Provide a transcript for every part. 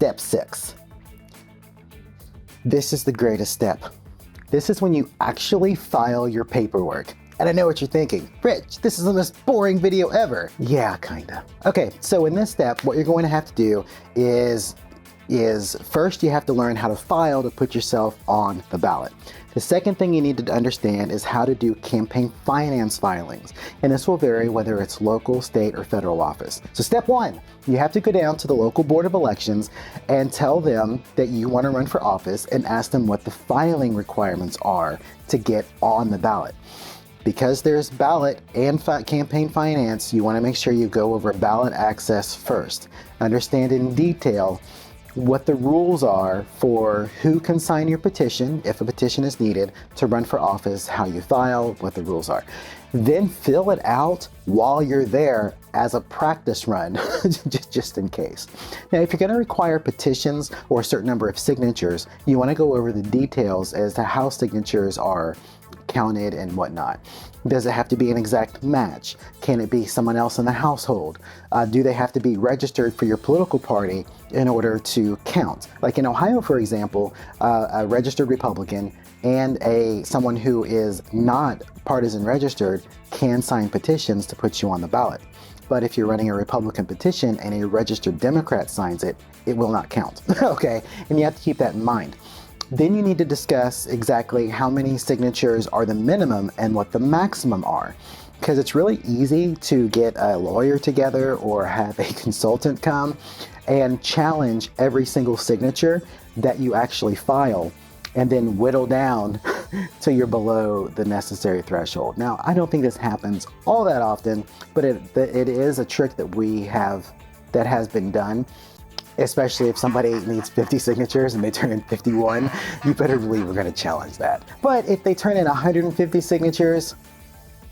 Step 6. This is the greatest step. This is when you actually file your paperwork. And I know what you're thinking, Rich, this is the most boring video ever. Yeah, kinda. Okay, so in this step, what you're going to have to do is first you have to learn how to file to put yourself on the ballot. The second thing you need to understand is how to do campaign finance filings. And this will vary whether it's local, state, or federal office. So step 1, you have to go down to the local board of elections and tell them that you want to run for office and ask them what the filing requirements are to get on the ballot. Because there's ballot and campaign finance, you want to make sure you go over ballot access first. Understand in detail what the rules are for who can sign your petition, if a petition is needed, to run for office, how you file, what the rules are. Then fill it out while you're there as a practice run, just in case. Now, if you're going to require petitions or a certain number of signatures, you want to go over the details as to how signatures are counted and whatnot. Does it have to be an exact match? Can it be someone else in the household? Do they have to be registered for your political party in order to count? Like in Ohio, for example, a registered Republican and someone who is not partisan registered can sign petitions to put you on the ballot. But if you're running a Republican petition and a registered Democrat signs it, it will not count. Okay, and you have to keep that in mind. Then you need to discuss exactly how many signatures are the minimum and what the maximum are. Because it's really easy to get a lawyer together or have a consultant come and challenge every single signature that you actually file and then whittle down till you're below the necessary threshold. Now, I don't think this happens all that often, but it is a trick that has been done. Especially if somebody needs 50 signatures and they turn in 51, you better believe we're going to challenge that. But if they turn in 150 signatures,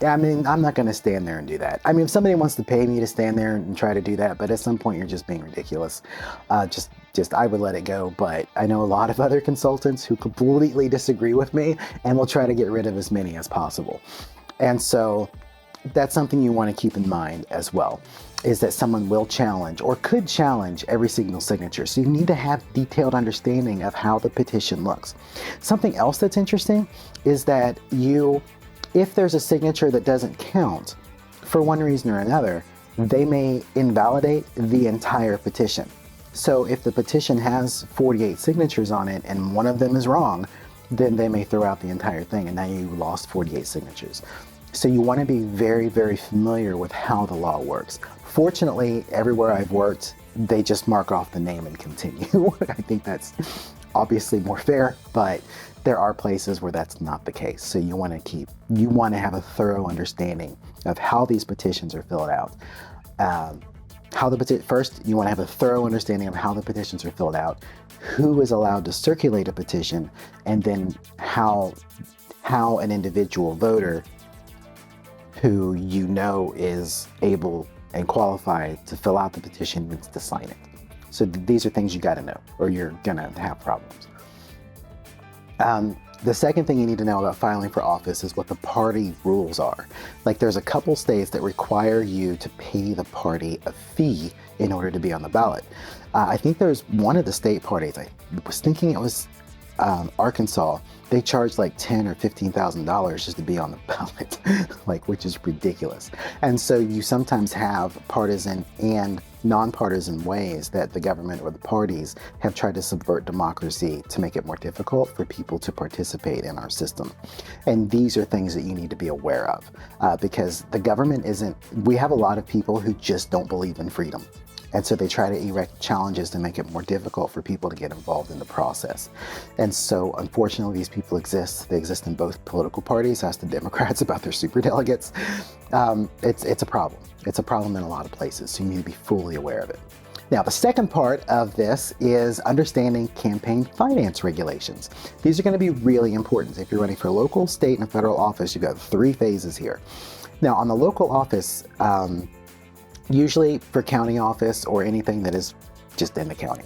I mean, I'm not going to stand there and do that. I mean, if somebody wants to pay me to stand there and try to do that, but at some point you're just being ridiculous. I would let it go. But I know a lot of other consultants who completely disagree with me and will try to get rid of as many as possible. And so that's something you want to keep in mind as well, is that someone will challenge or could challenge every single signature. So you need to have detailed understanding of how the petition looks. Something else that's interesting is that if there's a signature that doesn't count for one reason or another, they may invalidate the entire petition. So if the petition has 48 signatures on it and one of them is wrong, then they may throw out the entire thing and now you lost 48 signatures. So you want to be very, very familiar with how the law works. Fortunately, everywhere I've worked, they just mark off the name and continue. I think that's obviously more fair, but there are places where that's not the case. So you want to have a thorough understanding of how these petitions are filled out. First, you want to have a thorough understanding of how the petitions are filled out, who is allowed to circulate a petition, and then how an individual voter who you know is able and qualified to fill out the petition needs to sign it. So these are things you got to know or you're gonna have problems. The second thing you need to know about filing for office is what the party rules are. Like there's a couple states that require you to pay the party a fee in order to be on the ballot. I think there's one of the state parties, I was thinking it was Arkansas, they charge like $10,000 or $15,000 just to be on the ballot, which is ridiculous. And so you sometimes have partisan and nonpartisan ways that the government or the parties have tried to subvert democracy to make it more difficult for people to participate in our system. And these are things that you need to be aware of because the government we have a lot of people who just don't believe in freedom. And so they try to erect challenges to make it more difficult for people to get involved in the process. And so unfortunately, these people exist. They exist in both political parties. Ask the Democrats about their superdelegates. It's a problem. It's a problem in a lot of places. So you need to be fully aware of it. Now, the second part of this is understanding campaign finance regulations. These are going to be really important. If you're running for local, state, and federal office, you've got 3 phases here. Now, on the local office, usually for county office or anything that is just in the county,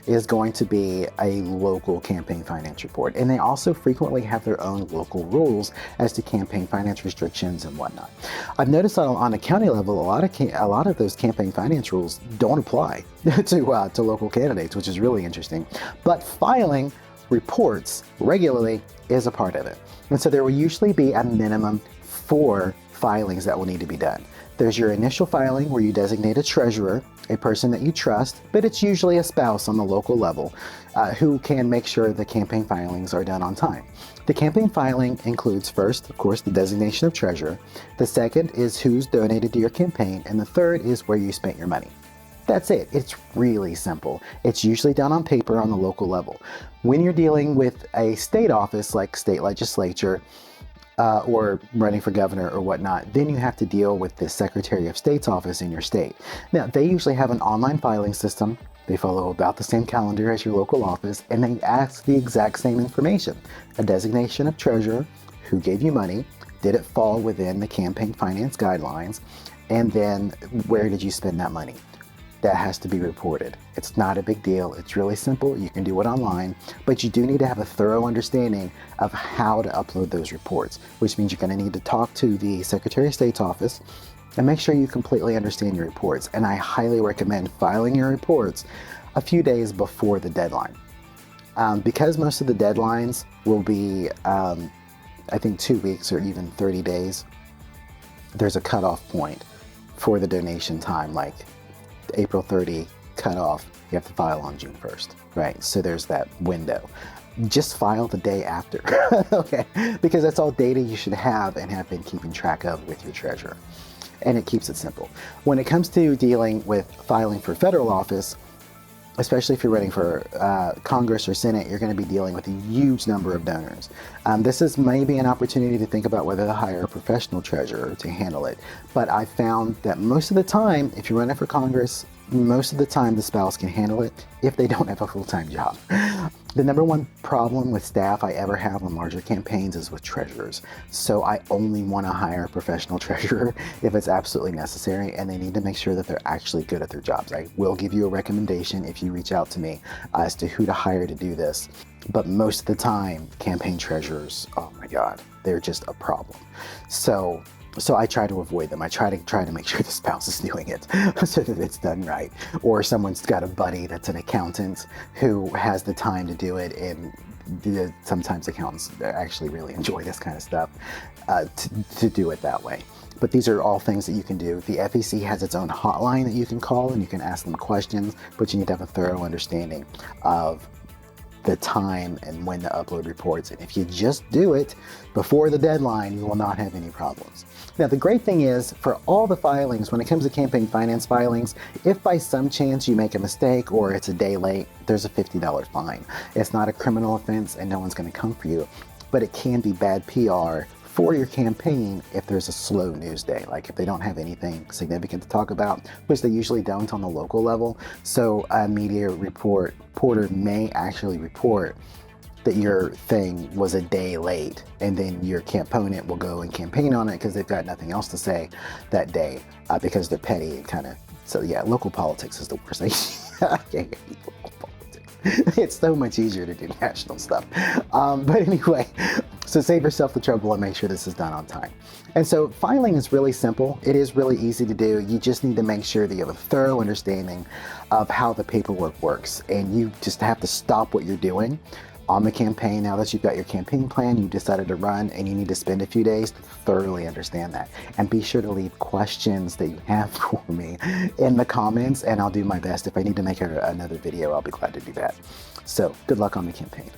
is going to be a local campaign finance report. And they also frequently have their own local rules as to campaign finance restrictions and whatnot. I've noticed on a county level, a lot of those campaign finance rules don't apply to local candidates, which is really interesting. But filing reports regularly is a part of it. And so there will usually be a minimum 4 filings that will need to be done. There's your initial filing where you designate a treasurer, a person that you trust, but it's usually a spouse on the local level who can make sure the campaign filings are done on time. The campaign filing includes first, of course, the designation of treasurer. The second is who's donated to your campaign. And the third is where you spent your money. That's it. It's really simple. It's usually done on paper on the local level. When you're dealing with a state office like state legislature, or running for governor or whatnot, then you have to deal with the Secretary of State's office in your state. Now, they usually have an online filing system. They follow about the same calendar as your local office, and they ask the exact same information. A designation of treasurer, who gave you money, did it fall within the campaign finance guidelines, and then where did you spend that money? That has to be reported. It's not a big deal. It's really simple. You can do it online, but you do need to have a thorough understanding of how to upload those reports, which means you're going to need to talk to the Secretary of State's office and make sure you completely understand your reports. And I highly recommend filing your reports a few days before the deadline. Because most of the deadlines will be, I think 2 weeks or even 30 days, there's a cutoff point for the donation time, like April 30 cutoff, you have to file on June 1st, right? So there's that window. Just file the day after, okay? Because that's all data you should have and have been keeping track of with your treasurer. And it keeps it simple. When it comes to dealing with filing for federal office, especially if you're running for Congress or Senate, you're going to be dealing with a huge number of donors. This is maybe an opportunity to think about whether to hire a professional treasurer to handle it. But I found that most of the time, if you're running for Congress, most of the time the spouse can handle it if they don't have a full-time job. The number one problem with staff I ever have on larger campaigns is with treasurers. So I only want to hire a professional treasurer if it's absolutely necessary, and they need to make sure that they're actually good at their jobs. I will give you a recommendation if you reach out to me as to who to hire to do this. But most of the time, campaign treasurers, oh my God, they're just a problem. So I try to avoid them. I try to make sure the spouse is doing it so that it's done right. Or someone's got a buddy that's an accountant who has the time to do it, and sometimes accountants actually really enjoy this kind of stuff to do it that way. But these are all things that you can do. The FEC has its own hotline that you can call and you can ask them questions, but you need to have a thorough understanding of the time and when to upload reports. And if you just do it before the deadline, you will not have any problems. Now, the great thing is, for all the filings, when it comes to campaign finance filings, if by some chance you make a mistake or it's a day late, there's a $50 fine. It's not a criminal offense and no one's going to come for you, but it can be bad PR for your campaign if there's a slow news day, like if they don't have anything significant to talk about, which they usually don't on the local level. So a media reporter may actually report that your thing was a day late, and then your opponent will go and campaign on it because they've got nothing else to say that day because they're petty and kind of. So yeah, local politics is the worst. I can't hate local politics. It's so much easier to do national stuff. But anyway, so save yourself the trouble and make sure this is done on time. And so filing is really simple. It is really easy to do. You just need to make sure that you have a thorough understanding of how the paperwork works. And you just have to stop what you're doing on the campaign. Now that you've got your campaign plan, you decided to run, and you need to spend a few days to thoroughly understand that. And be sure to leave questions that you have for me in the comments, and I'll do my best. If I need to make another video, I'll be glad to do that. So good luck on the campaign.